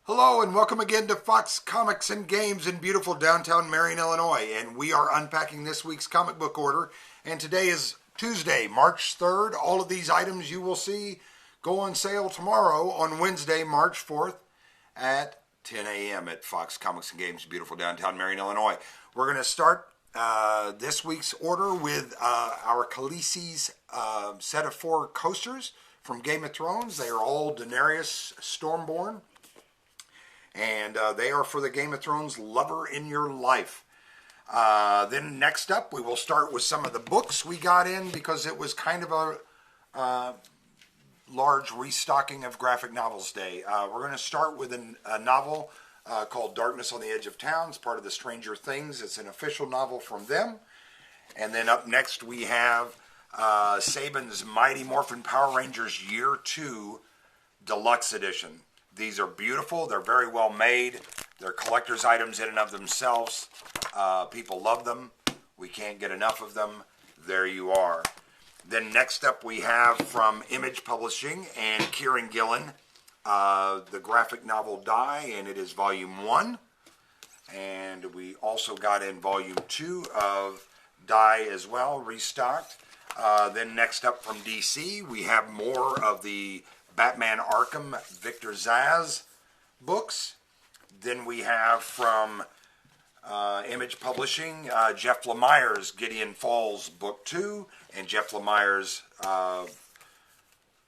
Hello and welcome again to Fox Comics and Games in beautiful downtown Marion, Illinois. And we are unpacking this week's comic book order. And today is Tuesday, March 3rd. All of these items you will see go on sale tomorrow on Wednesday, March 4th at 10 a.m. at Fox Comics and Games, beautiful downtown Marion, Illinois. We're going to start this week's order with our Khaleesi's set of 4 coasters from Game of Thrones. They are all Daenerys Stormborn. And they are for the Game of Thrones lover in your life. Then next up, we will start with some of the books we got in because it was kind of a large restocking of Graphic Novels Day. We're going to start with a novel called Darkness on the Edge of Town. It's part of the Stranger Things. It's an official novel from them. And then up next, we have Saban's Mighty Morphin Power Rangers Year 2 Deluxe Edition. These are beautiful. They're very well made. They're collector's items in and of themselves. People love them. We can't get enough of them. There you are. Then next up we have from Image Publishing and Kieran Gillen, the graphic novel Die, and it is Volume 1. And we also got in Volume 2 of Die as well, restocked. Then next up from DC, we have more of the Batman Arkham Victor Zsasz books. Then we have from Image Publishing, Jeff Lemire's Gideon Falls Book 2 and Jeff Lemire's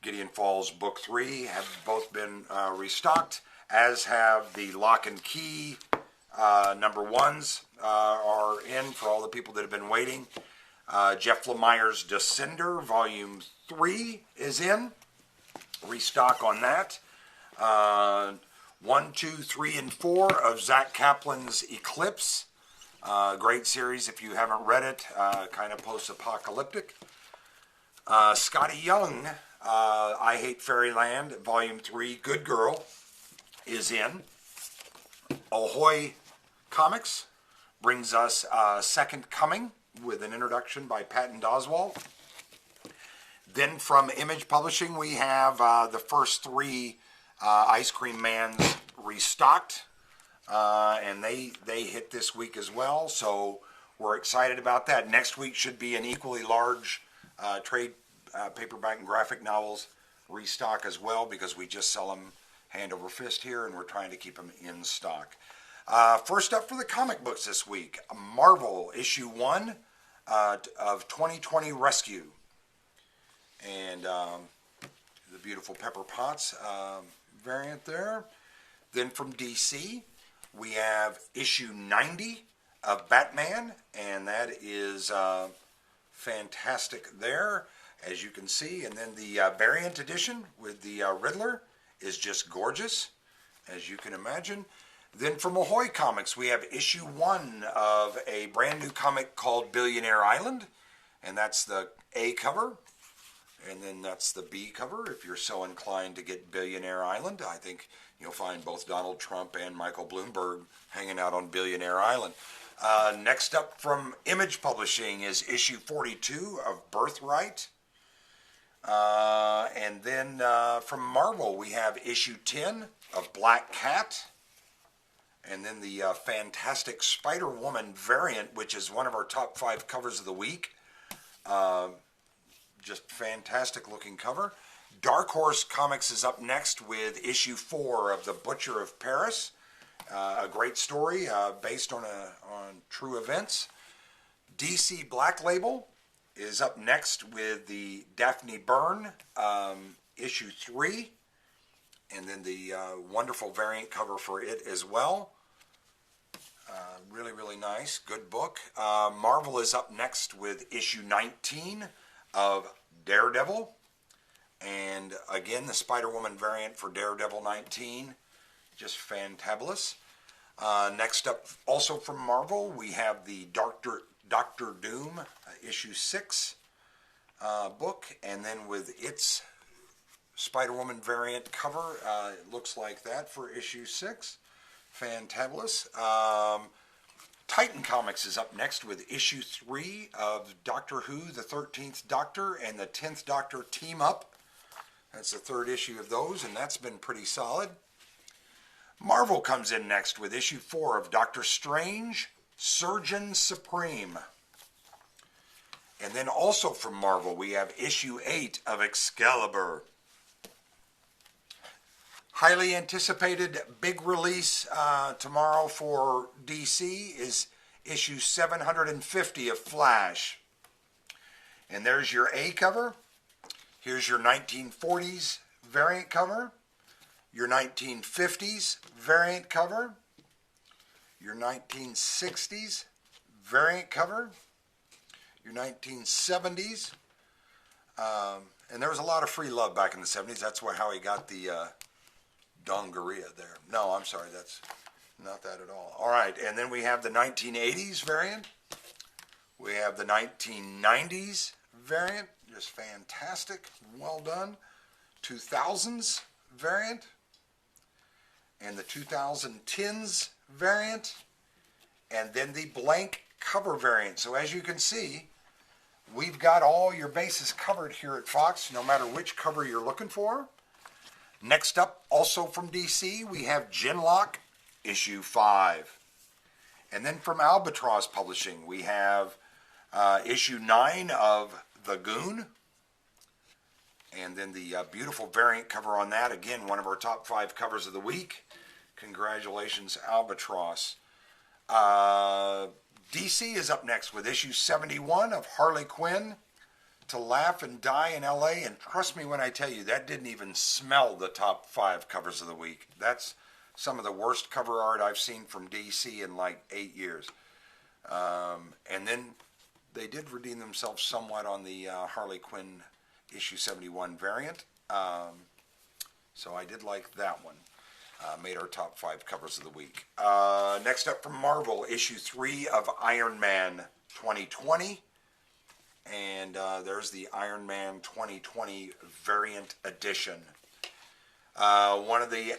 Gideon Falls Book 3 have both been restocked, as have the Lock and Key number 1s are in for all the people that have been waiting. Jeff Lemire's Descender Volume 3 is in. Restock on that. 1, 2, 3, and 4 of Zach Kaplan's Eclipse. Great series if you haven't read it. Kind of post-apocalyptic. Scotty Young, I Hate Fairyland, Volume 3, Good Girl, is in. Ahoy Comics brings us Second Coming with an introduction by Patton Oswalt. Then from Image Publishing, we have the first 3 Ice Cream Mans restocked, and they hit this week as well, so we're excited about that. Next week should be an equally large trade paperback and graphic novels restock as well, because we just sell them hand over fist here, and we're trying to keep them in stock. First up for the comic books this week, Marvel Issue 1 of 2020 Rescue. And the beautiful Pepper Potts variant there. Then from DC, we have issue 90 of Batman, and that is fantastic there, as you can see. And then the variant edition with the Riddler is just gorgeous, as you can imagine. Then from Ahoy Comics, we have issue 1 of a brand new comic called Billionaire Island, and that's the A cover. And then that's the B cover. If you're so inclined to get Billionaire Island, I think you'll find both Donald Trump and Michael Bloomberg hanging out on Billionaire Island. Next up from Image Publishing is issue 42 of Birthright. And then from Marvel, we have issue 10 of Black Cat. And then the fantastic Spider-Woman variant, which is one of our top 5 covers of the week. Just fantastic looking cover. Dark Horse Comics is up next with issue 4 of The Butcher of Paris. A great story based on true events. DC Black Label is up next with the Daphne Byrne issue 3. And then the wonderful variant cover for it as well. Really, really nice. Good book. Marvel is up next with issue 19 of Daredevil, and again the Spider-Woman variant for Daredevil 19, just fantabulous. Next up, also from Marvel, we have the Doctor Doom issue 6 book, and then with its Spider-Woman variant cover, it looks like that for issue 6, fantabulous. Titan Comics is up next with issue 3 of Doctor Who, the 13th Doctor and the 10th Doctor Team Up. That's the 3rd issue of those, and that's been pretty solid. Marvel comes in next with issue 4 of Doctor Strange, Surgeon Supreme. And then also from Marvel, we have issue 8 of Excalibur. Highly anticipated big release tomorrow for DC is issue 750 of Flash. And there's your A cover. Here's your 1940s variant cover, your 1950s variant cover, your 1960s variant cover, your 1970s. And there was a lot of free love back in the 70s. That's how he got the Dongoria there. No, I'm sorry, that's not that at all. All right, and then we have the 1980s variant. We have the 1990s variant, just fantastic, well done. 2000s variant, and the 2010s variant, and then the blank cover variant. So as you can see, we've got all your bases covered here at Fox, no matter which cover you're looking for. Next up, also from DC, we have Genlock, issue 5. And then from Albatross Publishing, we have issue 9 of The Goon. And then the beautiful variant cover on that. Again, one of our top 5 covers of the week. Congratulations, Albatross. DC is up next with issue 71 of Harley Quinn, To Laugh and Die in L.A. And trust me when I tell you, that didn't even smell the top 5 covers of the week. That's some of the worst cover art I've seen from DC in like 8 years. And then they did redeem themselves somewhat on the Harley Quinn issue 71 variant. So I did like that one. Made our top 5 covers of the week. Next up from Marvel, issue 3 of Iron Man 2020. And there's the Iron Man 2020 variant edition. One of the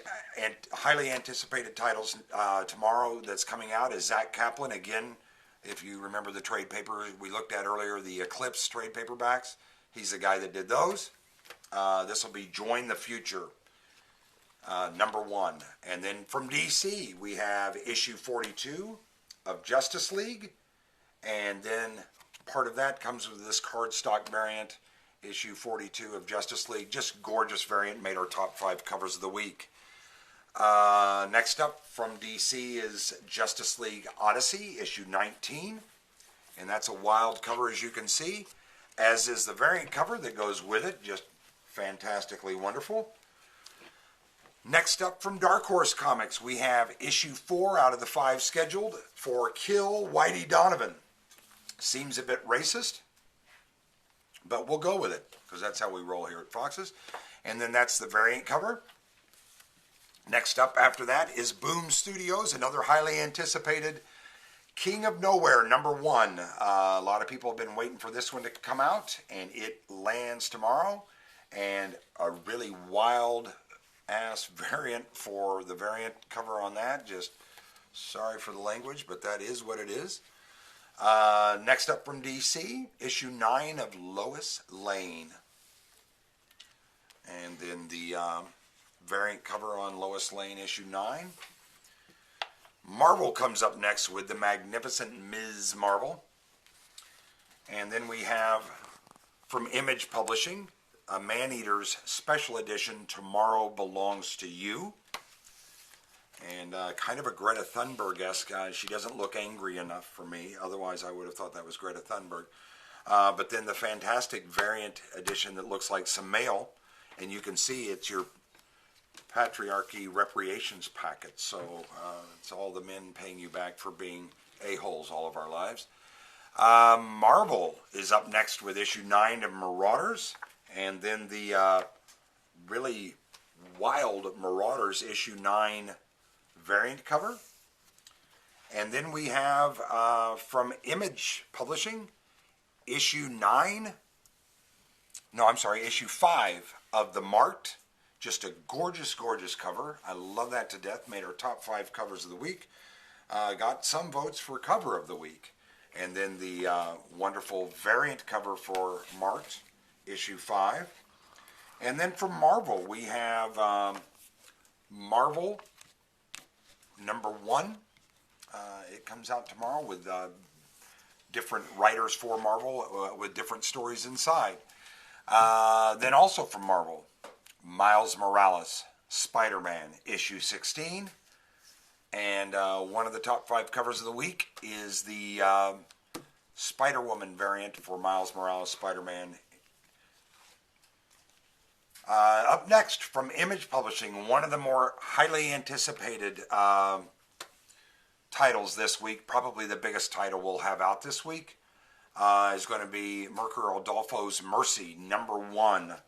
highly anticipated titles tomorrow that's coming out is Zach Kaplan. Again, if you remember the trade paper we looked at earlier, the Eclipse trade paperbacks, he's the guy that did those. This will be Join the Future, number 1. And then from DC, we have issue 42 of Justice League. And then part of that comes with this cardstock variant, issue 42 of Justice League. Just gorgeous variant, made our top 5 covers of the week. Next up from DC is Justice League Odyssey, issue 19. And that's a wild cover, as you can see, as is the variant cover that goes with it. Just fantastically wonderful. Next up from Dark Horse Comics, we have issue 4 out of the 5 scheduled for Kill Whitey Donovan. Seems a bit racist, but we'll go with it because that's how we roll here at Fox's. And then that's the variant cover. Next up after that is Boom Studios, another highly anticipated King of Nowhere, number 1. A lot of people have been waiting for this one to come out, and it lands tomorrow. And a really wild ass variant for the variant cover on that. Just sorry for the language, but that is what it is. Next up from DC, issue 9 of Lois Lane. And then the variant cover on Lois Lane, issue 9. Marvel comes up next with the magnificent Ms. Marvel. And then we have from Image Publishing, a Man-Eater's special edition, Tomorrow Belongs to You. And kind of a Greta Thunberg-esque. She doesn't look angry enough for me. Otherwise, I would have thought that was Greta Thunberg. But then the fantastic variant edition that looks like some mail. And you can see it's your patriarchy reparations packet. So it's all the men paying you back for being a-holes all of our lives. Marvel is up next with issue 9 of Marauders. And then the really wild Marauders issue 9 variant cover. And then we have from Image Publishing issue 5 of The Marked. Just a gorgeous, gorgeous cover. I love that to death. Made our top 5 covers of the week. Got some votes for cover of the week. And then the wonderful variant cover for Marked, issue 5. And then from Marvel, we have Marvel #1. It comes out tomorrow with different writers for Marvel with different stories inside. Then also from Marvel, Miles Morales, Spider-Man, issue 16. And one of the top 5 covers of the week is the Spider-Woman variant for Miles Morales, Spider-Man. Up next from Image Publishing, one of the more highly anticipated titles this week, probably the biggest title we'll have out this week, is going to be Mirko Adolfo's Mercy #1,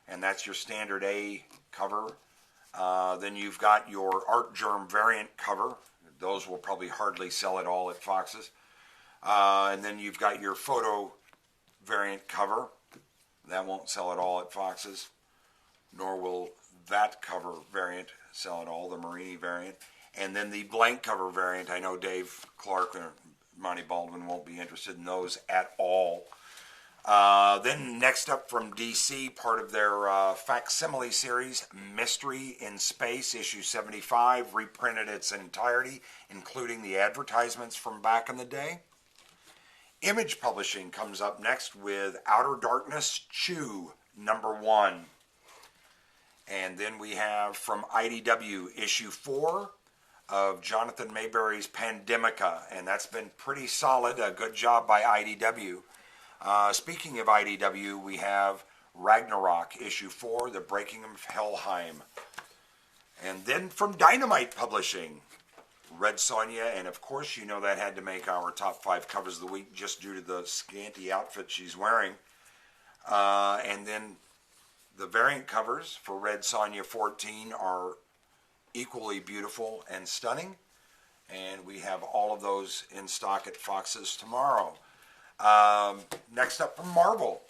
and that's your standard A cover. Then you've got your Art Germ variant cover. Those will probably hardly sell at all at Fox's. And then you've got your photo variant cover. That won't sell at all at Fox's, nor will that cover variant sell at all, the Marini variant. And then the blank cover variant, I know Dave Clark and Monty Baldwin won't be interested in those at all. Then next up from DC, part of their facsimile series, Mystery in Space, issue 75, reprinted its entirety, including the advertisements from back in the day. Image Publishing comes up next with Outer Darkness Chew #1. And then we have from IDW, issue 4 of Jonathan Mayberry's Pandemica, and that's been pretty solid. A good job by IDW. Speaking of IDW, we have Ragnarok, issue 4, The Breaking of Helheim. And then from Dynamite Publishing, Red Sonja, and of course you know that had to make our top 5 covers of the week just due to the scanty outfit she's wearing. And then the variant covers for Red Sonja 14 are equally beautiful and stunning, and we have all of those in stock at Fox's tomorrow. Next up from Marvel,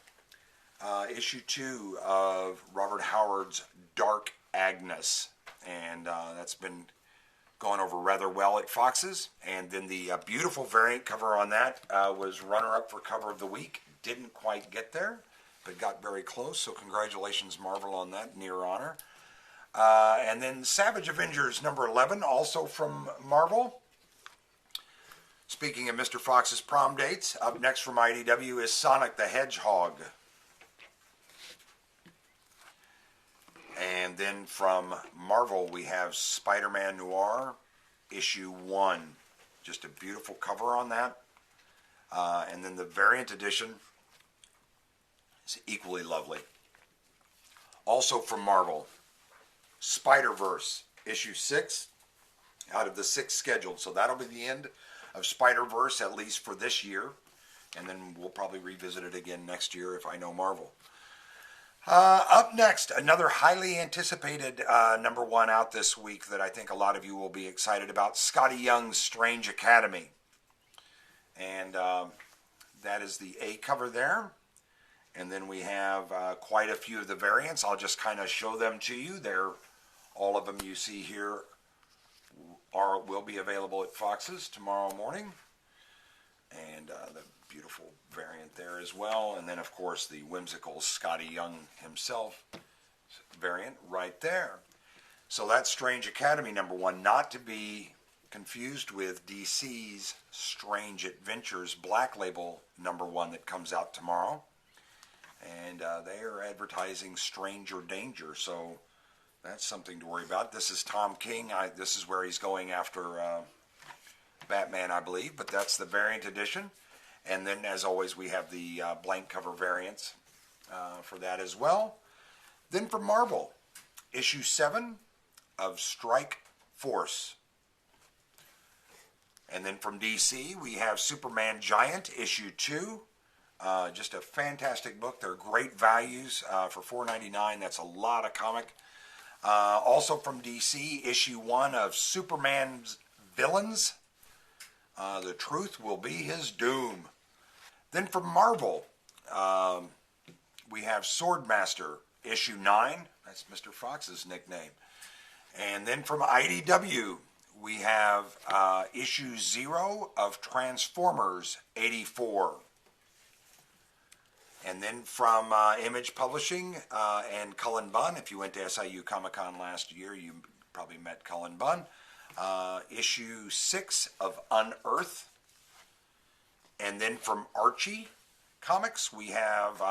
issue 2 of Robert Howard's Dark Agnes, and that's been going over rather well at Fox's. And then the beautiful variant cover on that was runner-up for cover of the week. Didn't quite get there, but got very close, so congratulations Marvel on that near honor. And then Savage Avengers #11, also from Marvel. Speaking of Mr. Fox's prom dates, up next from IDW is Sonic the Hedgehog. And then from Marvel we have Spider-Man Noir, issue 1. Just a beautiful cover on that. And then the variant edition is equally lovely. Also from Marvel, Spider-Verse, issue 6, out of the 6 scheduled. So that'll be the end of Spider-Verse, at least for this year. And then we'll probably revisit it again next year if I know Marvel. Up next, another highly anticipated #1 out this week that I think a lot of you will be excited about, Scotty Young's Strange Academy. And that is the A cover there. And then we have quite a few of the variants. I'll just kind of show them to you. All of them you see here will be available at Fox's tomorrow morning. And the beautiful variant there as well. And then, of course, the whimsical Scotty Young himself variant right there. So that's Strange Academy #1, not to be confused with DC's Strange Adventures Black Label #1 that comes out tomorrow. And they are advertising Stranger Danger, so that's something to worry about. This is Tom King. This is where he's going after Batman, I believe, but that's the variant edition. And then, as always, we have the blank cover variants for that as well. Then from Marvel, issue 7 of Strike Force. And then from DC, we have Superman Giant, issue 2. Just a fantastic book. They're great values for $4.99. That's a lot of comic. Also from DC, issue 1 of Superman's Villains. The Truth Will Be His Doom. Then from Marvel, we have Swordmaster, issue 9. That's Mr. Fox's nickname. And then from IDW, we have issue 0 of Transformers 84. And then from Image Publishing and Cullen Bunn, if you went to SIU Comic-Con last year, you probably met Cullen Bunn. issue 6 of Unearth. And then from Archie Comics, we have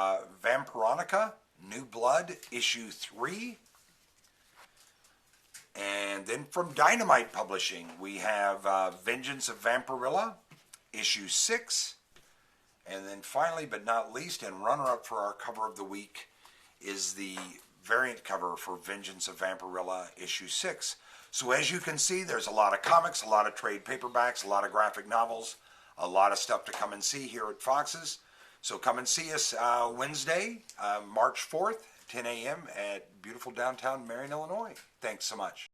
Vampironica, New Blood, issue 3. And then from Dynamite Publishing, we have Vengeance of Vampirilla, issue 6. And then finally, but not least, and runner-up for our cover of the week is the variant cover for Vengeance of Vampirilla, issue 6. So as you can see, there's a lot of comics, a lot of trade paperbacks, a lot of graphic novels, a lot of stuff to come and see here at Fox's. So come and see us Wednesday, March 4th, 10 a.m. at beautiful downtown Marion, Illinois. Thanks so much.